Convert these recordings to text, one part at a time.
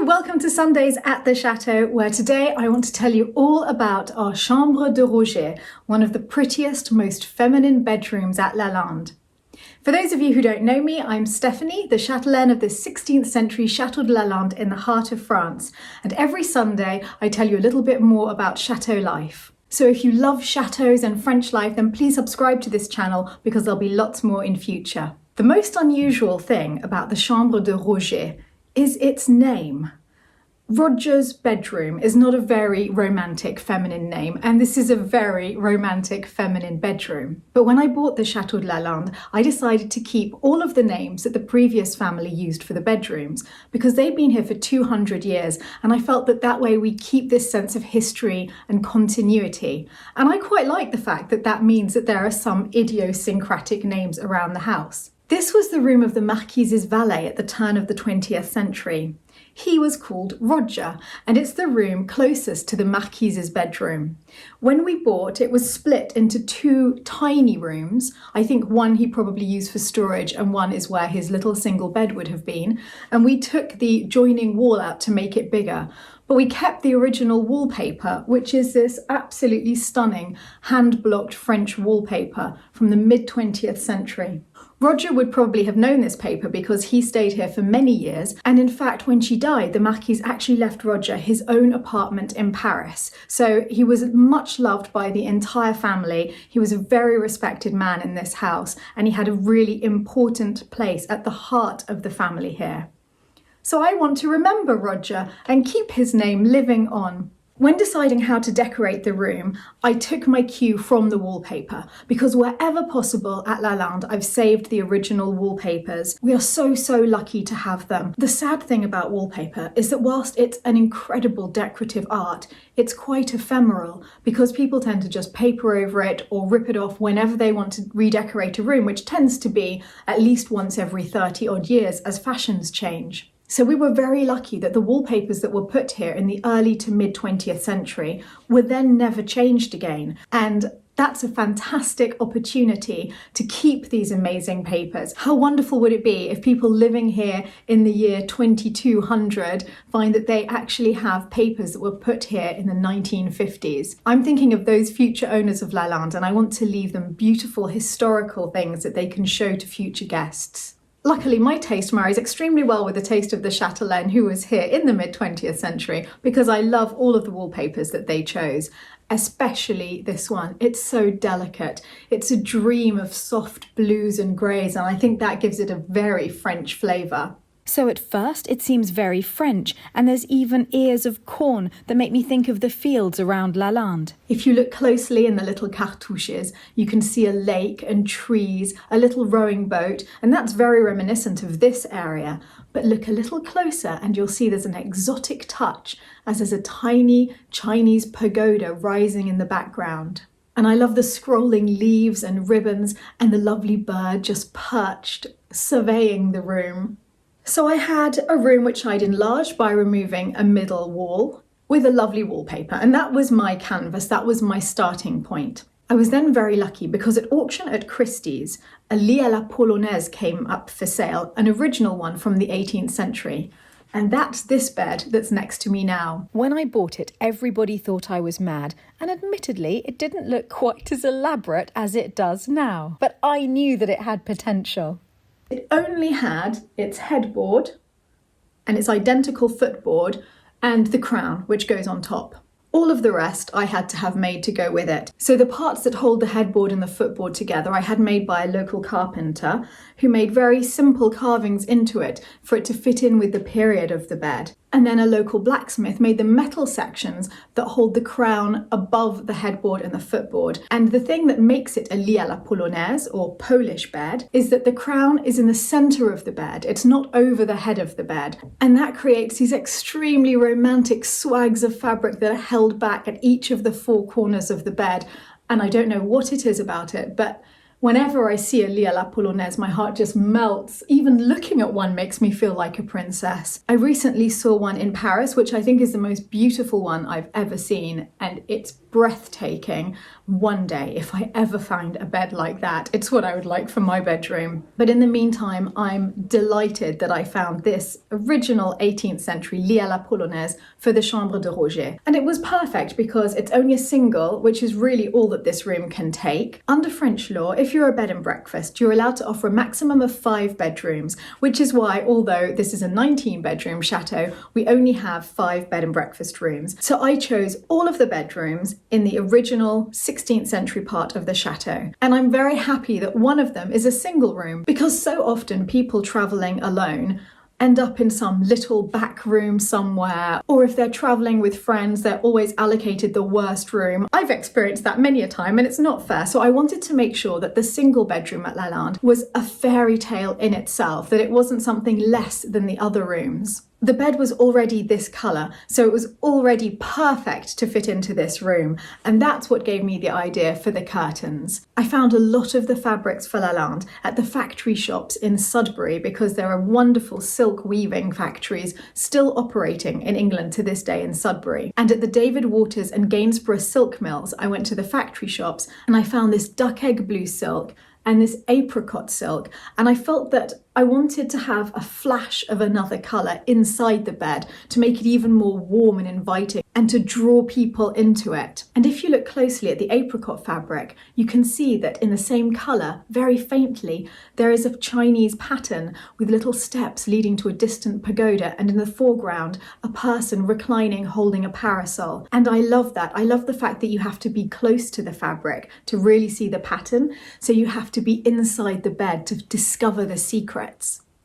Hello, welcome to Sundays at the Chateau, where today I want to tell you all about our Chambre de Roger, one of the prettiest, most feminine bedrooms at Lalande. For those of you who don't know me, I'm Stephanie, the chatelaine of the 16th century Chateau de Lalande in the heart of France, and every Sunday I tell you a little bit more about chateau life. So if you love chateaus and French life, then please subscribe to this channel because there'll be lots more in future. The most unusual thing about the Chambre de Roger is its name. Roger's bedroom is not a very romantic feminine name, and this is a very romantic feminine bedroom. But when I bought the Chateau de Lalande, I decided to keep all of the names that the previous family used for the bedrooms, because they've been here for 200 years, and I felt that that way we keep this sense of history and continuity. And I quite like the fact that that means that there are some idiosyncratic names around the house. This was the room of the Marquise's valet at the turn of the 20th century. He was called Roger, and it's the room closest to the Marquise's bedroom. When we bought, it was split into two tiny rooms. I think one he probably used for storage and one is where his little single bed would have been. And we took the joining wall out to make it bigger. But we kept the original wallpaper, which is this absolutely stunning hand-blocked French wallpaper from the mid-20th century. Roger would probably have known this paper because he stayed here for many years, and in fact when she died the Marquise actually left Roger his own apartment in Paris. So he was much loved by the entire family. He was a very respected man in this house, and he had a really important place at the heart of the family here. So I want to remember Roger and keep his name living on. When deciding how to decorate the room, I took my cue from the wallpaper, because wherever possible at Lalande, I've saved the original wallpapers. We are so lucky to have them. The sad thing about wallpaper is that whilst it's an incredible decorative art, it's quite ephemeral, because people tend to just paper over it or rip it off whenever they want to redecorate a room, which tends to be at least once every 30 odd years as fashions change. So we were very lucky that the wallpapers that were put here in the early to mid 20th century were then never changed again. And that's a fantastic opportunity to keep these amazing papers. How wonderful would it be if people living here in the year 2200 find that they actually have papers that were put here in the 1950s? I'm thinking of those future owners of Lalande, and I want to leave them beautiful historical things that they can show to future guests. Luckily, my taste marries extremely well with the taste of the chatelaine who was here in the mid-20th century, because I love all of the wallpapers that they chose, especially this one. It's so delicate. It's a dream of soft blues and greys, and I think that gives it a very French flavour. So at first it seems very French, and there's even ears of corn that make me think of the fields around Lalande. If you look closely in the little cartouches, you can see a lake and trees, a little rowing boat, and that's very reminiscent of this area. But look a little closer and you'll see there's an exotic touch, as there's a tiny Chinese pagoda rising in the background. And I love the scrolling leaves and ribbons and the lovely bird just perched, surveying the room. So I had a room which I'd enlarged by removing a middle wall with a lovely wallpaper, and that was my canvas, that was my starting point. I was then very lucky because at auction at Christie's, a lit à la polonaise came up for sale, an original one from the 18th century. And that's this bed that's next to me now. When I bought it, everybody thought I was mad, and admittedly, it didn't look quite as elaborate as it does now. But I knew that it had potential. It only had its headboard and its identical footboard and the crown, which goes on top. All of the rest I had to have made to go with it. So the parts that hold the headboard and the footboard together I had made by a local carpenter who made very simple carvings into it for it to fit in with the period of the bed. And then a local blacksmith made the metal sections that hold the crown above the headboard and the footboard. And the thing that makes it a lit à la polonaise, or Polish bed, is that the crown is in the centre of the bed. It's not over the head of the bed. And that creates these extremely romantic swags of fabric that are held back at each of the four corners of the bed. And I don't know what it is about it, but Whenever I see a lit à la polonaise, my heart just melts. Even looking at one makes me feel like a princess. I recently saw one in Paris, which I think is the most beautiful one I've ever seen, and it's breathtaking. One day, if I ever find a bed like that, it's what I would like for my bedroom. But in the meantime, I'm delighted that I found this original 18th century lit à la polonaise for the Chambre de Roger. And it was perfect because it's only a single, which is really all that this room can take. Under French law, if you're a bed and breakfast, you're allowed to offer a maximum of 5 bedrooms, which is why, although this is a 19-bedroom chateau, we only have 5 bed and breakfast rooms. So I chose all of the bedrooms in the original 16th century part of the chateau. And I'm very happy that one of them is a single room, because so often people travelling alone end up in some little back room somewhere, or if they're travelling with friends, they're always allocated the worst room. I've experienced that many a time, and it's not fair. So I wanted to make sure that the single bedroom at Lalande was a fairy tale in itself, that it wasn't something less than the other rooms. The bed was already this colour, so it was already perfect to fit into this room, and that's what gave me the idea for the curtains. I found a lot of the fabrics for Lalande at the factory shops in Sudbury, because there are wonderful silk weaving factories still operating in England to this day in Sudbury. And at the David Waters and Gainsborough silk mills, I went to the factory shops and I found this duck egg blue silk and this apricot silk, and I felt that I wanted to have a flash of another colour inside the bed to make it even more warm and inviting and to draw people into it. And if you look closely at the apricot fabric, you can see that in the same colour, very faintly, there is a Chinese pattern with little steps leading to a distant pagoda, and in the foreground, a person reclining holding a parasol. And I love that. I love the fact that you have to be close to the fabric to really see the pattern, so you have to be inside the bed to discover the secrets.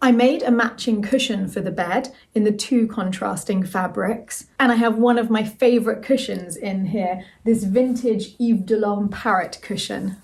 I made a matching cushion for the bed in the 2 contrasting fabrics, and I have one of my favourite cushions in here, this vintage Yves Delorme parrot cushion.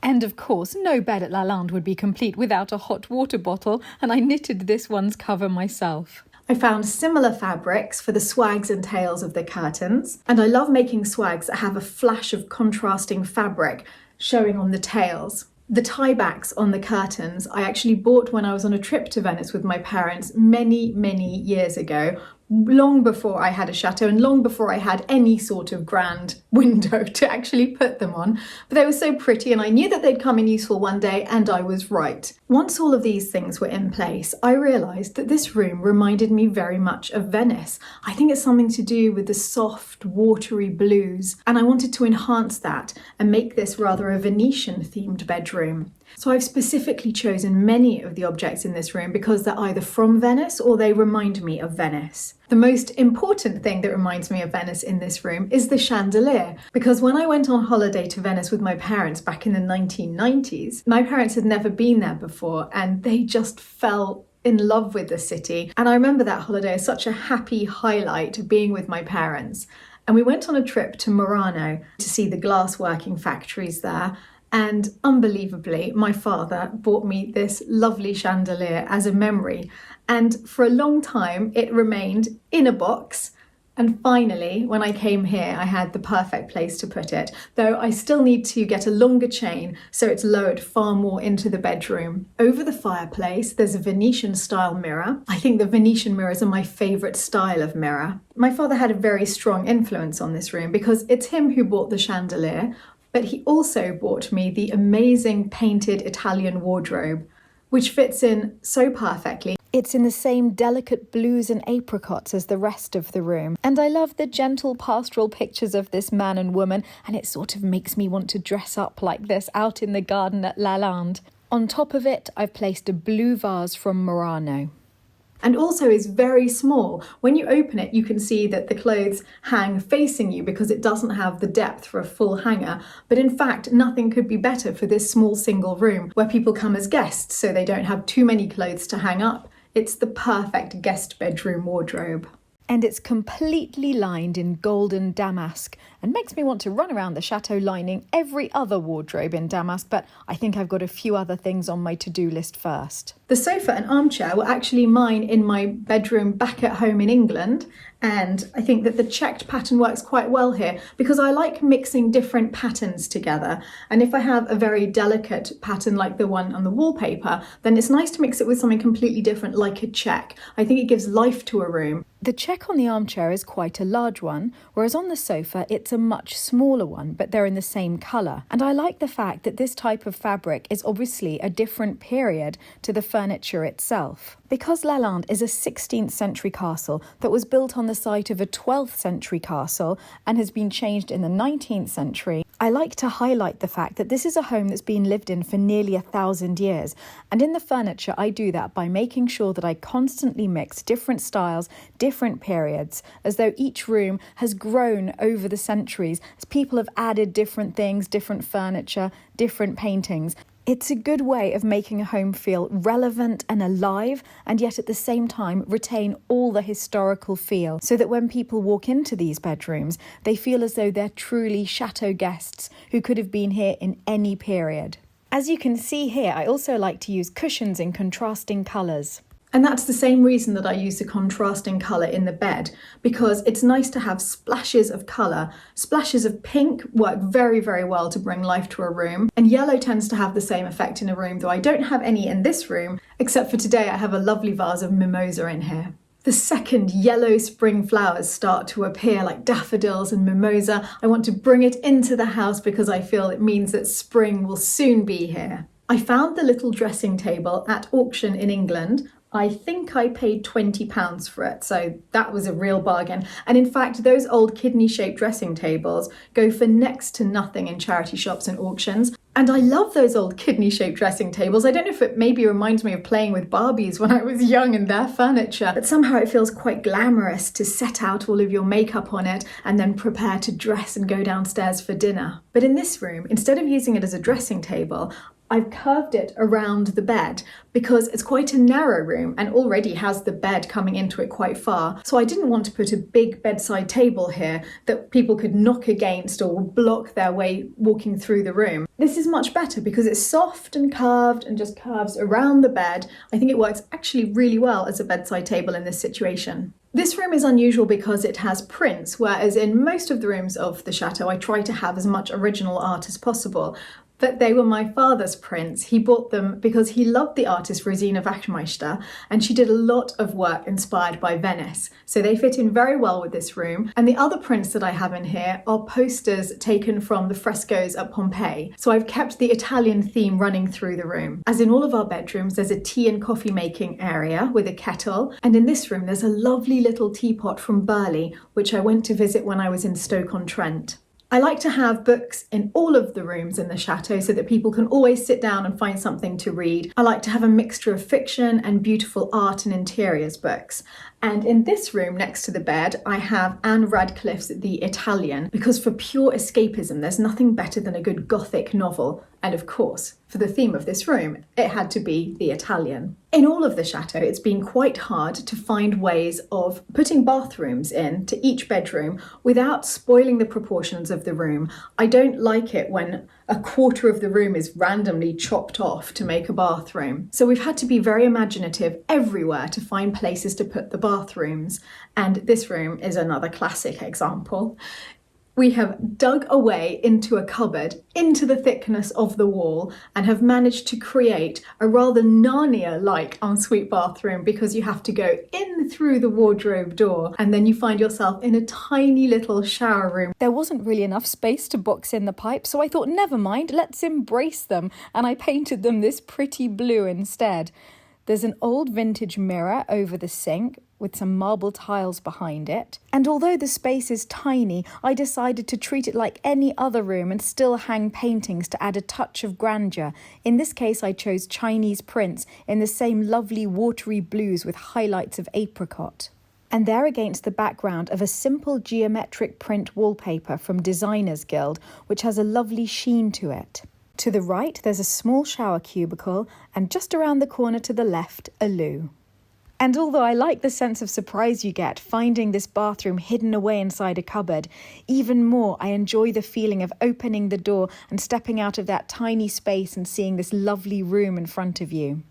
And of course, no bed at Lalande would be complete without a hot water bottle, and I knitted this one's cover myself. I found similar fabrics for the swags and tails of the curtains, and I love making swags that have a flash of contrasting fabric showing on the tails. The tie-backs on the curtains I actually bought when I was on a trip to Venice with my parents many, many years ago, long before I had a chateau and long before I had any sort of grand window to actually put them on. But they were so pretty, and I knew that they'd come in useful one day, and I was right. Once all of these things were in place, I realised that this room reminded me very much of Venice. I think it's something to do with the soft, watery blues, and I wanted to enhance that and make this rather a Venetian themed bedroom. So I've specifically chosen many of the objects in this room because they're either from Venice or they remind me of Venice. The most important thing that reminds me of Venice in this room is the chandelier, because when I went on holiday to Venice with my parents back in the 1990s, my parents had never been there before and they just fell in love with the city. And I remember that holiday as such a happy highlight of being with my parents. And we went on a trip to Murano to see the glass working factories there. And unbelievably, my father bought me this lovely chandelier as a memory. And for a long time, it remained in a box. And finally, when I came here, I had the perfect place to put it, though I still need to get a longer chain so it's lowered far more into the bedroom. Over the fireplace, there's a Venetian style mirror. I think the Venetian mirrors are my favourite style of mirror. My father had a very strong influence on this room because it's him who bought the chandelier, but he also bought me the amazing painted Italian wardrobe, which fits in so perfectly. It's in the same delicate blues and apricots as the rest of the room. And I love the gentle pastoral pictures of this man and woman, and it sort of makes me want to dress up like this out in the garden at Lalande. On top of it, I've placed a blue vase from Murano. And also is very small. When you open it, you can see that the clothes hang facing you because it doesn't have the depth for a full hanger. But in fact, nothing could be better for this small single room where people come as guests so they don't have too many clothes to hang up. It's the perfect guest bedroom wardrobe. And it's completely lined in golden damask, and makes me want to run around the chateau lining every other wardrobe in Damask, but I think I've got a few other things on my to-do list first. The sofa and armchair were actually mine in my bedroom back at home in England, and I think that the checked pattern works quite well here because I like mixing different patterns together. And if I have a very delicate pattern like the one on the wallpaper, then it's nice to mix it with something completely different like a check. I think it gives life to a room. The check on the armchair is quite a large one, whereas on the sofa it's a much smaller one, but they're in the same colour. And I like the fact that this type of fabric is obviously a different period to the furniture itself. Because Lalande is a 16th century castle that was built on the site of a 12th century castle and has been changed in the 19th century, I like to highlight the fact that this is a home that's been lived in for nearly 1,000 years. And in the furniture, I do that by making sure that I constantly mix different styles, different periods, as though each room has grown over the centuries, as people have added different things, different furniture, different paintings. It's a good way of making a home feel relevant and alive, and yet at the same time retain all the historical feel, so that when people walk into these bedrooms, they feel as though they're truly chateau guests who could have been here in any period. As you can see here, I also like to use cushions in contrasting colours. And that's the same reason that I use the contrasting colour in the bed, because it's nice to have splashes of colour. Splashes of pink work very, very well to bring life to a room, and yellow tends to have the same effect in a room, though I don't have any in this room, except for today I have a lovely vase of mimosa in here. The second yellow spring flowers start to appear like daffodils and mimosa, I want to bring it into the house because I feel it means that spring will soon be here. I found the little dressing table at auction in England. I think I paid £20 for it, so that was a real bargain. And in fact, those old kidney-shaped dressing tables go for next to nothing in charity shops and auctions. And I love those old kidney-shaped dressing tables. I don't know if it maybe reminds me of playing with Barbies when I was young and their furniture, but somehow it feels quite glamorous to set out all of your makeup on it and then prepare to dress and go downstairs for dinner. But in this room, instead of using it as a dressing table, I've curved it around the bed because it's quite a narrow room and already has the bed coming into it quite far. So I didn't want to put a big bedside table here that people could knock against or block their way walking through the room. This is much better because it's soft and curved and just curves around the bed. I think it works actually really well as a bedside table in this situation. This room is unusual because it has prints, whereas in most of the rooms of the chateau I try to have as much original art as possible. But they were my father's prints. He bought them because he loved the artist Rosina Wachtmeister, and she did a lot of work inspired by Venice. So they fit in very well with this room. And the other prints that I have in here are posters taken from the frescoes at Pompeii. So I've kept the Italian theme running through the room. As in all of our bedrooms, there's a tea and coffee making area with a kettle. And in this room, there's a lovely little teapot from Burley, which I went to visit when I was in Stoke-on-Trent. I like to have books in all of the rooms in the chateau so that people can always sit down and find something to read. I like to have a mixture of fiction and beautiful art and interiors books. And in this room next to the bed, I have Anne Radcliffe's The Italian, because for pure escapism, there's nothing better than a good Gothic novel. And of course, for the theme of this room, it had to be The Italian. In all of the chateau, it's been quite hard to find ways of putting bathrooms in to each bedroom without spoiling the proportions of the room. I don't like it when a quarter of the room is randomly chopped off to make a bathroom. So we've had to be very imaginative everywhere to find places to put the bathrooms. And this room is another classic example. We have dug away into a cupboard, into the thickness of the wall, and have managed to create a rather Narnia-like ensuite bathroom because you have to go in through the wardrobe door and then you find yourself in a tiny little shower room. There wasn't really enough space to box in the pipes, so I thought, never mind, let's embrace them, and I painted them this pretty blue instead. There's an old vintage mirror over the sink with some marble tiles behind it. And although the space is tiny, I decided to treat it like any other room and still hang paintings to add a touch of grandeur. In this case, I chose Chinese prints in the same lovely watery blues with highlights of apricot. And there against the background of a simple geometric print wallpaper from Designers Guild, which has a lovely sheen to it. To the right, there's a small shower cubicle, and just around the corner to the left, a loo. And although I like the sense of surprise you get finding this bathroom hidden away inside a cupboard, even more I enjoy the feeling of opening the door and stepping out of that tiny space and seeing this lovely room in front of you.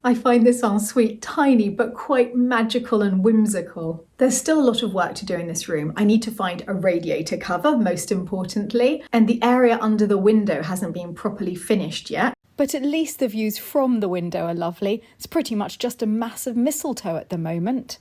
I find this ensuite tiny but quite magical and whimsical. There's still a lot of work to do in this room. I need to find a radiator cover, most importantly, and the area under the window hasn't been properly finished yet. But at least the views from the window are lovely. It's pretty much just a mass of mistletoe at the moment.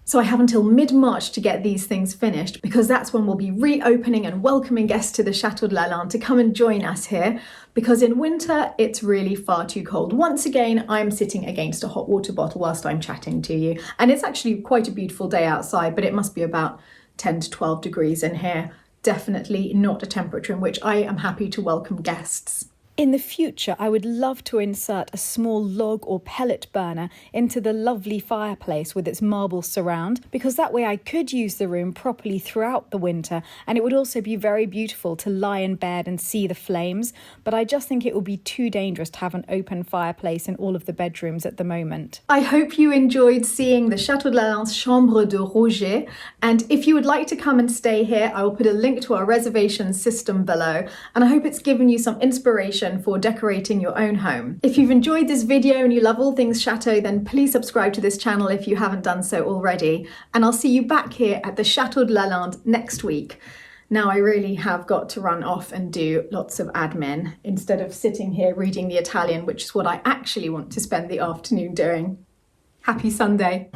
So I have until mid-March to get these things finished, because that's when we'll be reopening and welcoming guests to the Chateau de Lalande to come and join us here, because in winter it's really far too cold. Once again, I'm sitting against a hot water bottle whilst I'm chatting to you, and it's actually quite a beautiful day outside, but it must be about 10 to 12 degrees in here. Definitely not a temperature in which I am happy to welcome guests. In the future, I would love to insert a small log or pellet burner into the lovely fireplace with its marble surround, because that way I could use the room properly throughout the winter, and it would also be very beautiful to lie in bed and see the flames. But I just think it would be too dangerous to have an open fireplace in all of the bedrooms at the moment. I hope you enjoyed seeing the Chateau de Lalande's Chambre de Roger, and if you would like to come and stay here, I will put a link to our reservation system below, and I hope it's given you some inspiration for decorating your own home. If you've enjoyed this video and you love all things Chateau, then please subscribe to this channel if you haven't done so already. And I'll see you back here at the Chateau de Lalande next week. Now I really have got to run off and do lots of admin instead of sitting here reading the Italian, which is what I actually want to spend the afternoon doing. Happy Sunday.